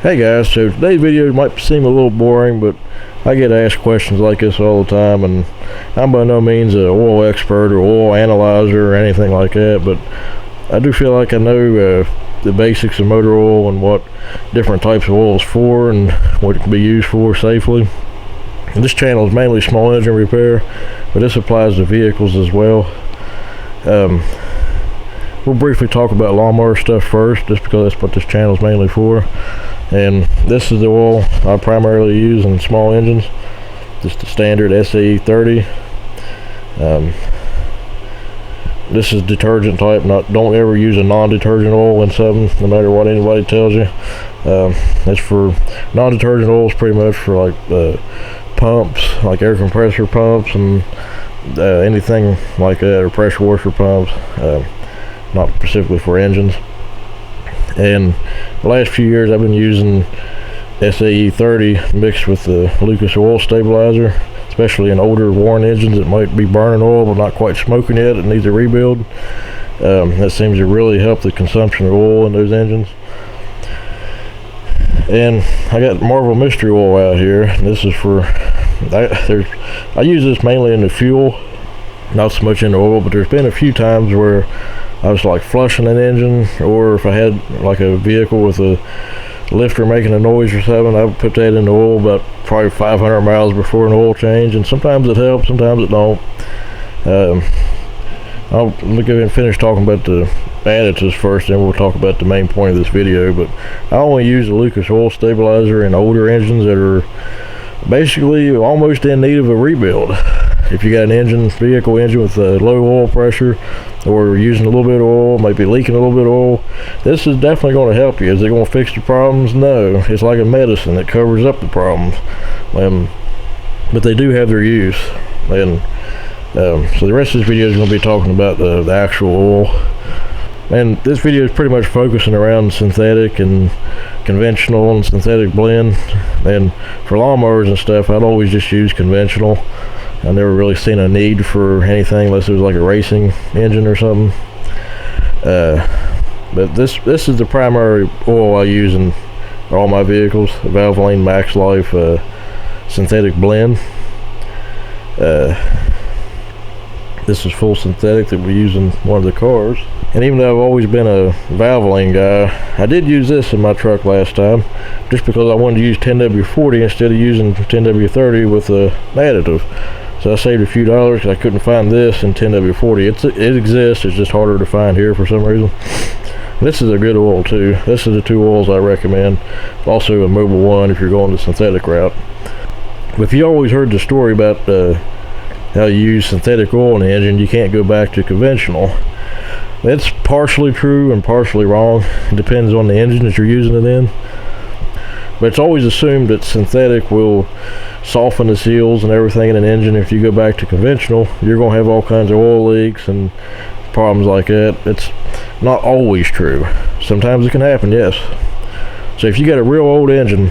Hey guys, so today's video might seem a little boring, but I get asked questions like this all the time, and I'm by no means an oil expert or oil analyzer or anything like that, but I do feel like I know the basics of motor oil and what different types of oil is for and what it can be used for safely. And this channel is mainly small engine repair, but this applies to vehicles as well. We'll briefly talk about lawnmower stuff first, just because that's what this channel is mainly for. And this is the oil I primarily use in small engines, just the standard SAE 30. This is detergent type. Don't ever use a non-detergent oil in something, no matter what anybody tells you. It's for non-detergent oils, pretty much for like pumps, like air compressor pumps and anything like that, or pressure washer pumps. Not specifically for engines. And the last few years I've been using SAE 30 mixed with the Lucas oil stabilizer, especially in older worn engines that might be burning oil but not quite smoking yet. It needs a rebuild. That seems to really help the consumption of oil in those engines. And I got Marvel Mystery Oil out here. This is for I use this mainly in the fuel, not so much in the oil, but there's been a few times where I was like flushing an engine, or if I had like a vehicle with a lifter making a noise or something, I would put that in the oil about probably 500 miles before an oil change, and sometimes it helps, sometimes it don't. I'll go ahead and finish talking about the additives first, then we'll talk about the main point of this video. But I only use the Lucas oil stabilizer in older engines that are basically almost in need of a rebuild. If you got an vehicle engine with a low oil pressure, or using a little bit of oil, maybe leaking a little bit of oil, this is definitely going to help you. Is it going to fix the problems? No. It's like a medicine that covers up the problems. But they do have their use. And so the rest of this video is going to be talking about the actual oil. And this video is pretty much focusing around synthetic and conventional and synthetic blend. And for lawnmowers and stuff, I'd always just use conventional. I never really seen a need for anything unless it was like a racing engine or something. But this is the primary oil I use in all my vehicles, the Valvoline Max Life synthetic blend. This is full synthetic that we use in one of the cars. And even though I've always been a Valvoline guy, I did use this in my truck last time, just because I wanted to use 10W40 instead of using 10W30 with an additive. So I saved a few dollars because I couldn't find this in 10W40. It exists, it's just harder to find here for some reason. This is a good oil too. This is the two oils I recommend. Also a Mobil 1 if you're going the synthetic route. But if you always heard the story about how you use synthetic oil in the engine, you can't go back to conventional. That's partially true and partially wrong. It depends on the engine that you're using it in. But it's always assumed that synthetic will soften the seals and everything in an engine. If you go back to conventional, you're going to have all kinds of oil leaks and problems like that. It's not always true. Sometimes it can happen, yes. So if you got a real old engine,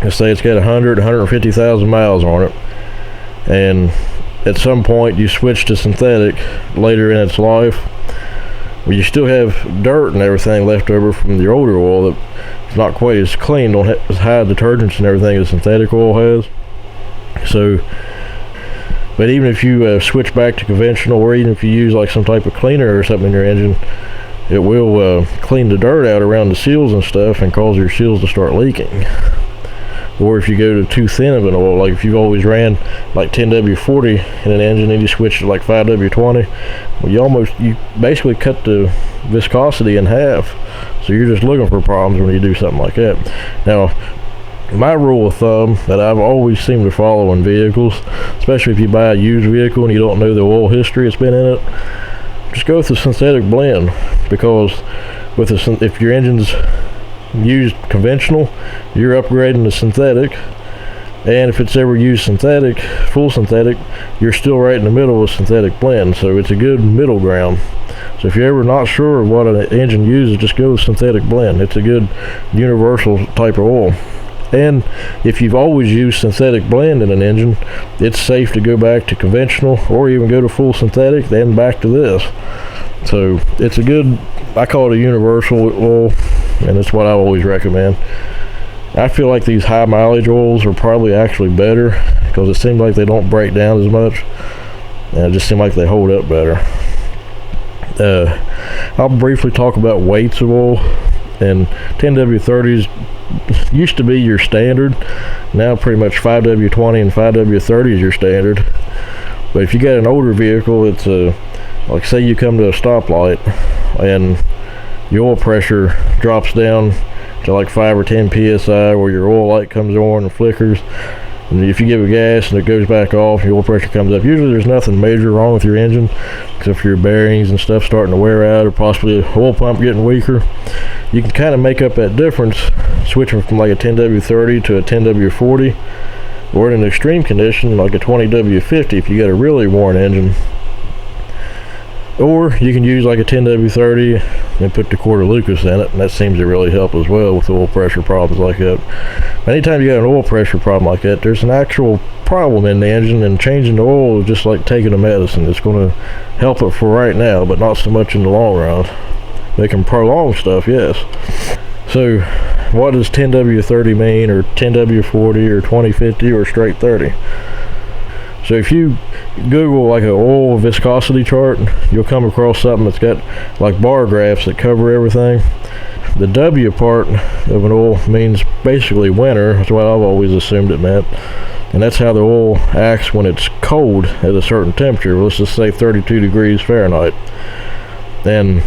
let's say it's got 150,000 miles on it, and at some point you switch to synthetic later in its life, well, you still have dirt and everything left over from the older oil that it's not quite as clean, don't have as high detergents and everything as synthetic oil has. So, but even if you switch back to conventional, or even if you use like some type of cleaner or something in your engine, it will clean the dirt out around the seals and stuff and cause your seals to start leaking. Or if you go to too thin of an oil, like if you've always ran like 10W40 in an engine and you switch to like 5W20, well, you basically cut the viscosity in half. So you're just looking for problems when you do something like that. Now, my rule of thumb that I've always seemed to follow in vehicles, especially if you buy a used vehicle and you don't know the oil history it's been in it, just go with the synthetic blend. Because if your engine's used conventional, you're upgrading to synthetic, and if it's ever used synthetic, full synthetic, you're still right in the middle of synthetic blend. So it's a good middle ground. So if you're ever not sure of what an engine uses, just go with synthetic blend. It's a good universal type of oil. And if you've always used synthetic blend in an engine, it's safe to go back to conventional, or even go to full synthetic, then back to this. So it's a good, I call it a universal oil, and it's what I always recommend. I feel like these high mileage oils are probably actually better because it seems like they don't break down as much, and it just seems like they hold up better. I'll briefly talk about weights of oil. And 10W30s used to be your standard. Now pretty much 5W20 and 5W30 is your standard. But if you got an older vehicle, it's like say you come to a stoplight and your oil pressure drops down to like 5 or 10 psi, where your oil light comes on and flickers, and if you give it gas and it goes back off, your oil pressure comes up. Usually there's nothing major wrong with your engine except for your bearings and stuff starting to wear out, or possibly a oil pump getting weaker. You can kind of make up that difference switching from like a 10W30 to a 10W40, or in an extreme condition like a 20W50 if you got a really worn engine. Or you can use like a 10W30 and put the quarter Lucas in it, and that seems to really help as well with oil pressure problems like that. Anytime you got an oil pressure problem like that, there's an actual problem in the engine, and changing the oil is just like taking a medicine. It's going to help it for right now, but not so much in the long run. They can prolong stuff, yes. So what does 10W30 mean, or 10W40, or 2050, or straight 30? So if you Google like an oil viscosity chart, you'll come across something that's got like bar graphs that cover everything. The W part of an oil means basically winter. That's what I've always assumed it meant. And that's how the oil acts when it's cold at a certain temperature. Let's just say 32 degrees Fahrenheit. And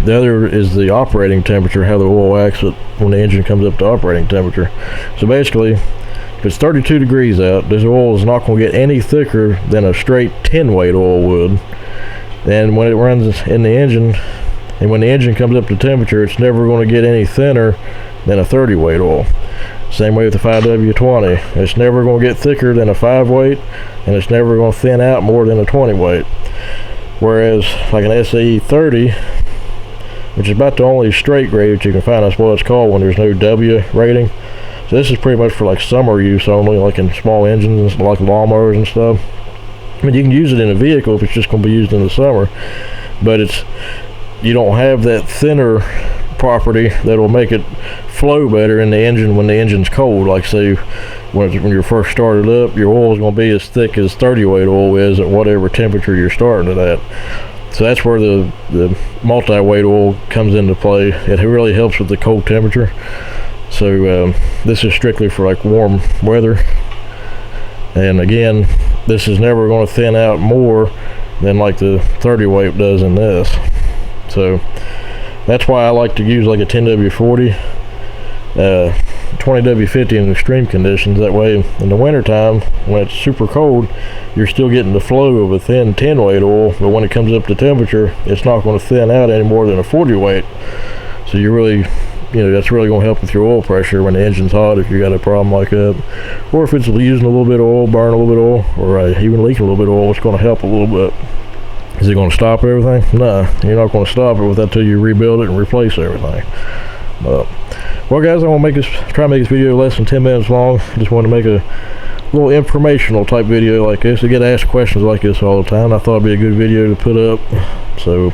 the other is the operating temperature, how the oil acts when the engine comes up to operating temperature. So basically, if it's 32 degrees out, this oil is not going to get any thicker than a straight 10 weight oil would. And when it runs in the engine, and when the engine comes up to temperature, it's never going to get any thinner than a 30 weight oil. Same way with the 5W20. It's never going to get thicker than a 5 weight, and it's never going to thin out more than a 20 weight. Whereas like an SAE 30, which is about the only straight grade that you can find, that's what it's called when there's no W rating. So this is pretty much for like summer use only, like in small engines, like lawnmowers and stuff. I mean, you can use it in a vehicle if it's just going to be used in the summer, but you don't have that thinner property that'll make it flow better in the engine when the engine's cold. Like say when you're first started up, your oil is going to be as thick as 30 weight oil is at whatever temperature you're starting it at. So that's where the multi-weight oil comes into play. It really helps with the cold temperature. So this is strictly for like warm weather, and again, this is never going to thin out more than like the 30 weight does in this. So that's why I like to use like a 10W40, 20W50 in extreme conditions. That way in the winter time when it's super cold, you're still getting the flow of a thin 10 weight oil, but when it comes up to temperature, it's not going to thin out any more than a 40 weight. So you really, that's really going to help with your oil pressure when the engine's hot, if you got a problem like that. Or if it's using a little bit of oil, burning a little bit of oil, or even leaking a little bit of oil, it's going to help a little bit. Is it going to stop everything? No, you're not going to stop it until you rebuild it and replace everything. Well guys, I want to try to make this video less than 10 minutes long. Just wanted to make a little informational type video like this. I get asked questions like this all the time. I thought it'd be a good video to put up. So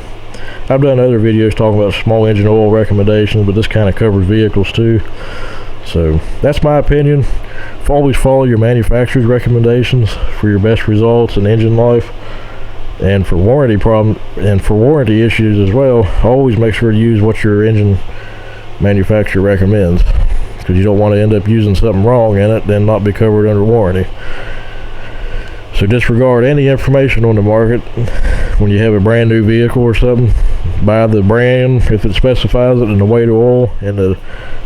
I've done other videos talking about small engine oil recommendations, but this kind of covers vehicles too. So that's my opinion. Always follow your manufacturer's recommendations for your best results in engine life. And for warranty issues as well, always make sure to use what your engine manufacturer recommends, because you don't want to end up using something wrong in it then not be covered under warranty. So disregard any information on the market when you have a brand new vehicle or something. Buy the brand if it specifies it, and the weight of oil, and the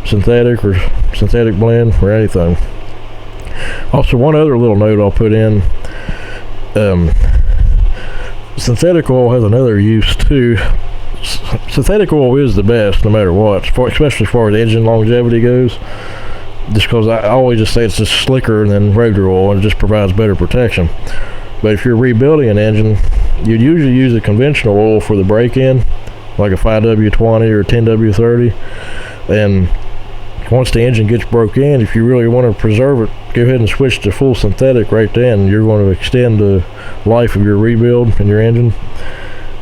synthetic or synthetic blend, or anything. Also, one other little note I'll put in, synthetic oil has another use too. Synthetic oil is the best no matter what, especially as far as engine longevity goes, just because I always just say it's just slicker than regular oil and it just provides better protection. But if you're rebuilding an engine, you'd usually use a conventional oil for the break-in, like a 5W20 or a 10W30, and once the engine gets broke in, if you really want to preserve it, go ahead and switch to full synthetic right then. You're going to extend the life of your rebuild in your engine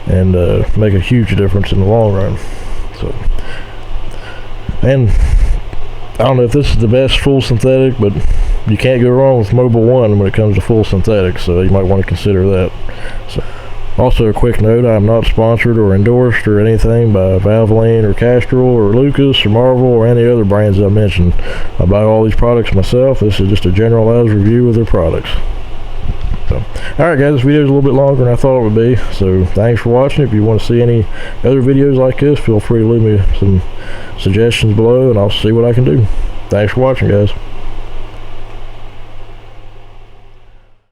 and make a huge difference in the long run. So, and I don't know if this is the best full synthetic, but you can't go wrong with Mobil 1 when it comes to full synthetic, so you might want to consider that. So, also a quick note, I'm not sponsored or endorsed or anything by Valvoline or Castrol or Lucas or Marvel or any other brands I mentioned. I buy all these products myself. This is just a generalized review of their products. So, alright guys, this video is a little bit longer than I thought it would be, so thanks for watching. If you want to see any other videos like this, feel free to leave me some suggestions below and I'll see what I can do. Thanks for watching, guys.